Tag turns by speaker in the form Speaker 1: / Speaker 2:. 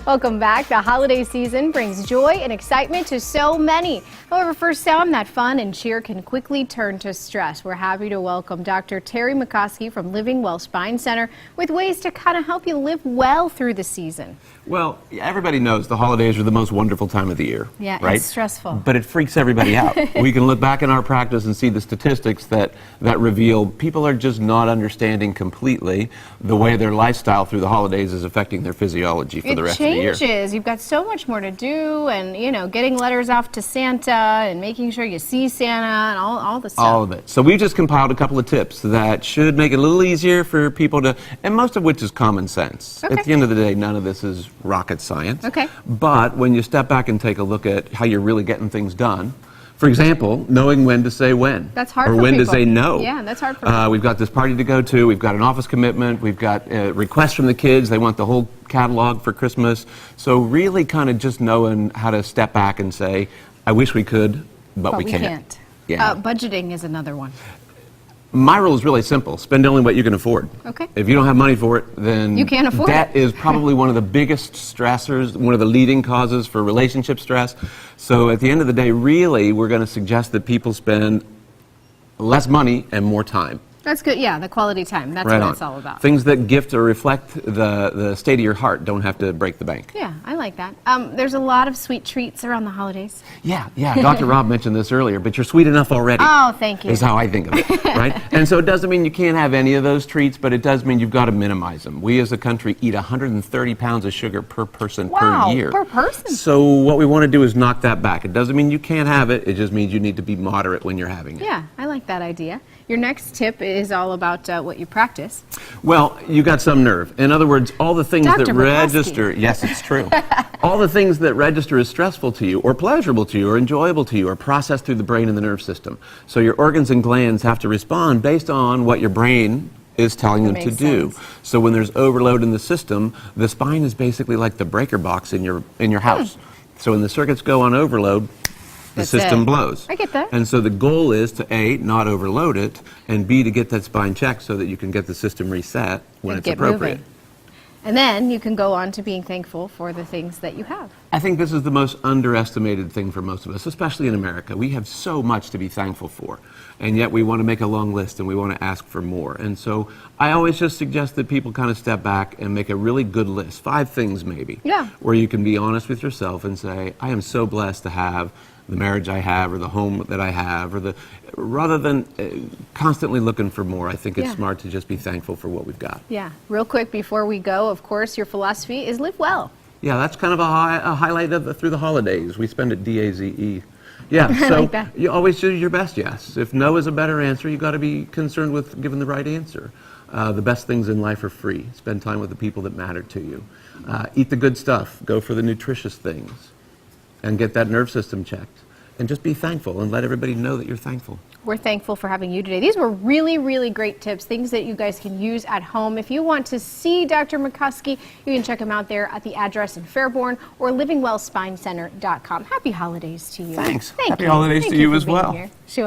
Speaker 1: Welcome back. The holiday season brings joy and excitement to so many. However, for some, that fun and cheer can quickly turn to stress. We're happy to welcome Dr. Terry McCoskey from Living Well Spine Center with ways to kind of help you live well through the season.
Speaker 2: Well, everybody knows the holidays are the most wonderful time of the year.
Speaker 1: Yeah,
Speaker 2: right?
Speaker 1: It's stressful.
Speaker 2: But it freaks everybody out. We can look back in our practice and see the statistics that reveal people are just not understanding completely the way their lifestyle through the holidays is affecting their physiology for the rest of the year.
Speaker 1: It changes. You've got so much more to do, and getting letters off to Santa and making sure you see Santa and all the stuff.
Speaker 2: All of it. So we've just compiled a couple of tips that should make it a little easier for people to, and most of which is common sense.
Speaker 1: Okay.
Speaker 2: At the end of the day, none of this is rocket science.
Speaker 1: Okay.
Speaker 2: But when you step back and take a look at how you're really getting things done, for example, knowing when to say when.
Speaker 1: That's hard
Speaker 2: or
Speaker 1: for
Speaker 2: when
Speaker 1: people.
Speaker 2: to say no.
Speaker 1: Yeah, that's hard for people.
Speaker 2: We've got this party to go to, we've got an office commitment, we've got requests from the kids, they want the whole catalog for Christmas. So really kind of just knowing how to step back and say, I wish we could, but we can't. Yeah.
Speaker 1: Budgeting is another one.
Speaker 2: My rule is really simple. Spend only what you can afford.
Speaker 1: Okay.
Speaker 2: If you don't have money for it, then
Speaker 1: you can't afford
Speaker 2: debt is probably one of the biggest stressors, one of the leading causes for relationship stress. So at the end of the day, really, we're going to suggest that people spend less money and more time.
Speaker 1: That's good. Yeah, the quality time. That's
Speaker 2: Right
Speaker 1: what
Speaker 2: on.
Speaker 1: it's all about.
Speaker 2: Things that gift or reflect the state of your heart don't have to break the bank.
Speaker 1: Yeah, I like that. There's a lot of sweet treats around the holidays.
Speaker 2: Yeah. Dr. Rob mentioned this earlier, but you're sweet enough already.
Speaker 1: Oh, thank you.
Speaker 2: Is how I think of it, right? And so it doesn't mean you can't have any of those treats, but it does mean you've got to minimize them. We as a country eat 130 pounds of sugar per person per year.
Speaker 1: Per person.
Speaker 2: So what we want to do is knock that back. It doesn't mean you can't have it. It just means you need to be moderate when you're having it.
Speaker 1: Yeah, I like that idea. Your next tip is all about what you practice.
Speaker 2: Well, you got some nerve. In other words, all the things
Speaker 1: Dr.
Speaker 2: that
Speaker 1: McCoskey.
Speaker 2: register, yes, it's true. All the things that register as stressful to you, or pleasurable to you, or enjoyable to you, are processed through the brain and the nerve system. So your organs and glands have to respond based on what your brain is telling them to do. So when there's overload in the system, the spine is basically like the breaker box in your house. So when the circuits go on overload, the system blows.
Speaker 1: I get that.
Speaker 2: And so the goal is to A, not overload it, and B, to get that spine checked so that you can get the system reset when it's appropriate.
Speaker 1: Moving. And then you can go on to being thankful for the things that you have.
Speaker 2: I think this is the most underestimated thing for most of us, especially in America. We have so much to be thankful for, and yet we want to make a long list and we want to ask for more. And so I always just suggest that people kind of step back and make a really good list, 5 things maybe, where you can be honest with yourself and say, I am so blessed to have the marriage I have, or the home that I have, or rather than constantly looking for more, I think it's smart to just be thankful for what we've got.
Speaker 1: Yeah. Real quick before we go, of course, your philosophy is live well.
Speaker 2: Yeah, that's kind of a highlight of through the holidays. We spend it D-A-Z-E. Yeah, so
Speaker 1: like that.
Speaker 2: You always do your best, yes. If no is a better answer, you've got to be concerned with giving the right answer. The best things in life are free. Spend time with the people that matter to you. Eat the good stuff. Go for the nutritious things. And get that nerve system checked. And just be thankful and let everybody know that you're thankful.
Speaker 1: We're thankful for having you today. These were really, really great tips, things that you guys can use at home. If you want to see Dr. McCoskey, you can check him out there at the address in Fairborn or livingwellspinecenter.com. Happy holidays to you.
Speaker 2: Thanks.
Speaker 1: Thank
Speaker 2: Happy
Speaker 1: you.
Speaker 2: holidays
Speaker 1: Thank
Speaker 2: to you
Speaker 1: for
Speaker 2: as
Speaker 1: being
Speaker 2: well.
Speaker 1: Here. Sure.